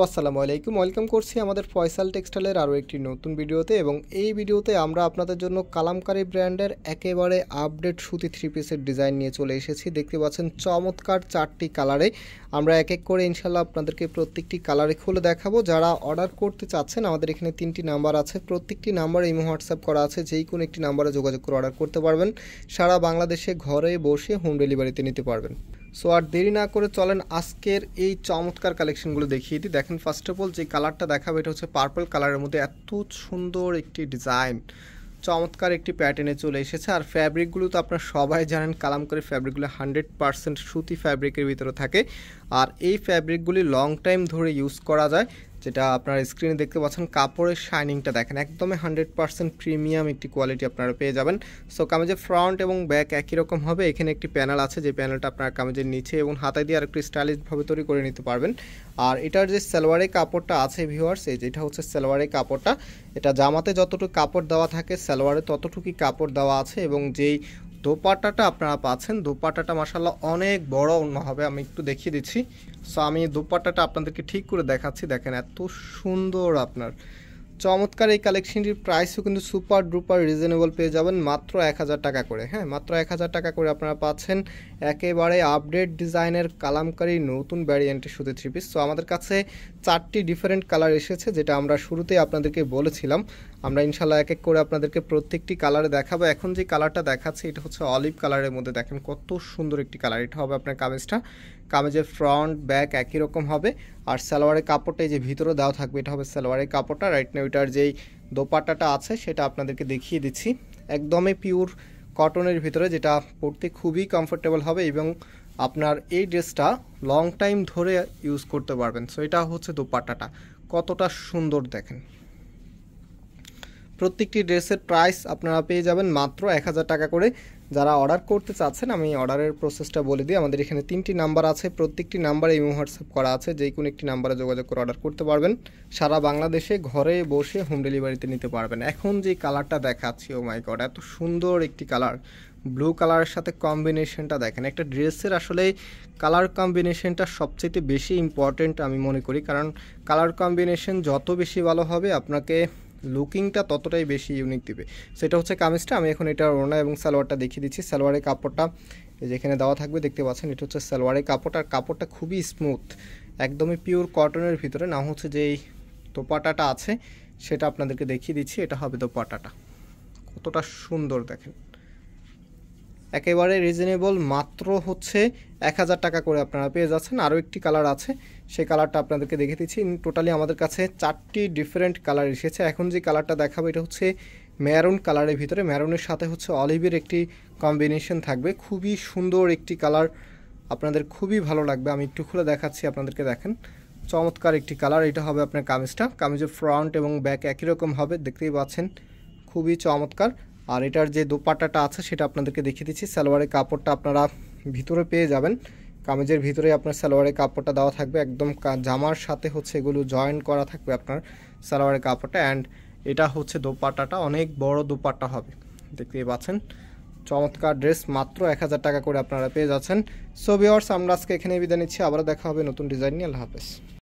আসসালামু আলাইকুম, ওয়েলকাম করছি আমাদের ফয়সাল টেক্সটাইলের আরও একটি নতুন ভিডিওতে। এবং এই ভিডিওতে আমরা আপনাদের জন্য কালামকারী ব্র্যান্ডের একেবারে আপডেট সুতি থ্রি পিসের ডিজাইন নিয়ে চলে এসেছি। দেখতে পাচ্ছেন চমৎকার 4টি কালারে। আমরা এক এক করে ইনশাল্লাহ আপনাদেরকে প্রত্যেকটি কালারে খুলে দেখাবো। যারা অর্ডার করতে চাচ্ছেন আমাদের এখানে 3টি নাম্বার আছে, প্রত্যেকটি নাম্বারে ইমো হোয়াটসঅ্যাপ করা আছে, যেই কোনো একটি নাম্বারে যোগাযোগ করে অর্ডার করতে পারবেন। সারা বাংলাদেশে ঘরে বসে হোম ডেলিভারিতে নিতে পারবেন। সো আর দেরি না করে চলেন আজকের এই চমৎকার কালেকশনগুলো দেখিয়ে দিই। দেখেন, ফার্স্ট অফ অল যে কালারটা দেখাবো এটা হচ্ছে পার্পল কালারের মধ্যে এত সুন্দর একটি ডিজাইন, চমৎকার একটি প্যাটার্নে চলে এসেছে। আর ফ্যাব্রিকগুলো তো আপনারা সবাই জানেন, কালামকারী ফ্যাব্রিকগুলো 100% সুতি ফ্যাব্রিকের ভিতরে থাকে। আর এই ফ্যাব্রিকগুলি লং টাইম ধরে ইউজ করা যায়, যেটা আপনারা স্ক্রিনে দেখতে পাচ্ছেন। কাপড়ের শাইনিংটা দেখেন, একদমই 100% প্রিমিয়াম একটি কোয়ালিটি আপনারা পেয়ে যাবেন। সো কামিজের ফ্রন্ট এবং ব্যাক একই রকম হবে। এখানে একটি প্যানেল আছে, যে প্যানেলটা আপনারা কামিজের নিচে এবং হাতায় দিয়ে আরেকটু স্টাইলিশভাবে তৈরি করে নিতে পারবেন। আর এটার যে সালোয়ারের কাপড়টা আছে ভিউয়ার্স, এই যেটা হচ্ছে সালোয়ারের কাপড়টা, এটা জামাতে যতটুকু কাপড় দেওয়া থাকে সালোয়ারে ততটুকুই কাপড় দেওয়া আছে। এবং যেই দোপাট্টাটা আপনারা পাচ্ছেন, দোপাট্টাটা মাশাআল্লাহ অনেক বড় অন্য হবে। আমি একটু দেখিয়ে দিচ্ছি। সো আমি দোপাট্টাটা আপনাদেরকে ঠিক করে দেখাচ্ছি। দেখেন এত সুন্দর, আপনার চমৎকার এই কালেকশনটির প্রাইসও কিন্তু সুপার ডুপার রিজনেবল পেয়ে যাবেন, মাত্র 1000 টাকা করে। হ্যাঁ, মাত্র 1000 টাকা করে আপনারা পাচ্ছেন একেবারে আপডেট ডিজাইনের কালামকারী নতুন ভ্যারিয়েন্টের সুতি থ্রি পিস। সো আমাদের কাছে 4টি ডিফারেন্ট কালার এসেছে, যেটা আমরা শুরুতেই আপনাদেরকে বলেছিলাম। আমরা ইনশাল্লাহ এক এক করে আপনাদেরকে প্রত্যেকটি কালারে দেখাবো। এখন যে কালারটা দেখাচ্ছি এটা হচ্ছে অলিভ কালারের মধ্যে। দেখেন কত সুন্দর একটি কালার। এটা হবে আপনার কামিজটা, কামিজের ফ্রন্ট ব্যাক একই রকম হবে। আর সালোয়ারের কাপড়টা এই যে ভিতরে দেওয়া থাকবে, এটা হবে সালোয়ারের কাপড়টা। রাইট না, ওইটার যেই দোপাট্টাটা আছে সেটা আপনাদেরকে দেখিয়ে দিচ্ছি। একদমই পিওর কটনের ভিতরে, যেটা পরতে খুবই কমফোর্টেবল হবে এবং আপনার এই ড্রেসটা লং টাইম ধরে ইউজ করতে পারবেন। সো এটা হচ্ছে দোপাট্টাটা, কতটা সুন্দর দেখেন। প্রত্যেকটি ড্রেসের প্রাইস আপনারা পেয়ে যাবেন মাত্র 1000 টাকা করে। যারা অর্ডার করতে চাচ্ছেন আমি অর্ডারের প্রসেসটা বলে দিই। আমাদের এখানে 3টি নাম্বার আছে, প্রত্যেকটি নাম্বারে ইমো হোয়াটসঅ্যাপ করা আছে, যেই কোনো একটি নাম্বারে যোগাযোগ করে অর্ডার করতে পারবেন। সারা বাংলাদেশে ঘরে বসে হোম ডেলিভারিতে নিতে পারবেন। এখন যে কালারটা দেখাচ্ছি, ও মাই গড, এত সুন্দর একটি কালার। ব্লু কালারের সাথে কম্বিনেশনটা দেখেন। একটা ড্রেসের আসলে কালার কম্বিনেশনটা সবচেয়ে বেশি ইম্পর্টেন্ট আমি মনে করি, কারণ কালার কম্বিনেশন যত বেশি ভালো হবে আপনাকে লুকিংটা ততটাই বেশি ইউনিক দিবে। সেটা হচ্ছে কামিজটা। আমি এখন এটা ওড়না এবং সালোয়ারটা দেখিয়ে দিচ্ছি। সালোয়ারের কাপড়টা যেখানে দেওয়া থাকবে দেখতে পাচ্ছেন, এটা হচ্ছে সালোয়ারের কাপড়। আর কাপড়টা খুবই স্মুথ, একদমই পিওর কটনের ভিতরে। না হচ্ছে যেই দোপাট্টাটা আছে সেটা আপনাদেরকে দেখিয়ে দিচ্ছি। এটা হবে দোপাট্টাটা, কতটা সুন্দর দেখেন, একেবারে রিজনেবল, মাত্র হচ্ছে 1000 টাকা করে আপনারা পেয়ে যাচ্ছেন। আরও একটি কালার আছে, সেই কালারটা আপনাদেরকে দেখে দিচ্ছি। টোটালি আমাদের কাছে 4টি ডিফারেন্ট কালার এসেছে। এখন যে কালারটা দেখাবো এটা হচ্ছে ম্যারুন কালারের ভিতরে, ম্যারুনের সাথে হচ্ছে অলিভের একটি কম্বিনেশন থাকবে। খুবই সুন্দর একটি কালার, আপনাদের খুবই ভালো লাগবে। আমি একটু খুলে দেখাচ্ছি আপনাদেরকে। দেখেন চমৎকার একটি কালার। এটা হবে আপনার কামিজটা, কামিজের ফ্রন্ট এবং ব্যাক একই রকম হবে, দেখতেই পাচ্ছেন খুবই চমৎকার। আর এটার যে দোপাট্টাটা আছে সেটা আপনাদেরকে দেখিয়ে দিচ্ছি। সালোয়ারের কাপড়টা আপনারা ভিতরে পেয়ে যাবেন, কামিজের ভিতরে আপনার সালোয়ারের কাপড়টা দেওয়া থাকবে, একদম জামার সাথে হচ্ছে এগুলো জয়েন করা থাকবে আপনার সালোয়ারের কাপড়টা। অ্যান্ড এটা হচ্ছে দোপাট্টাটা, অনেক বড় দোপাট্টা হবে, দেখতেই পাচ্ছেন। চমৎকার ড্রেস, মাত্র 1000 টাকা করে আপনারা পেয়ে যাচ্ছেন। সো ভিউয়ার্স, আমরা আজকে এখানে বিদায় নিচ্ছি। আবার দেখা হবে নতুন ডিজাইন নিয়ে। আল্লাহ হাফেজ।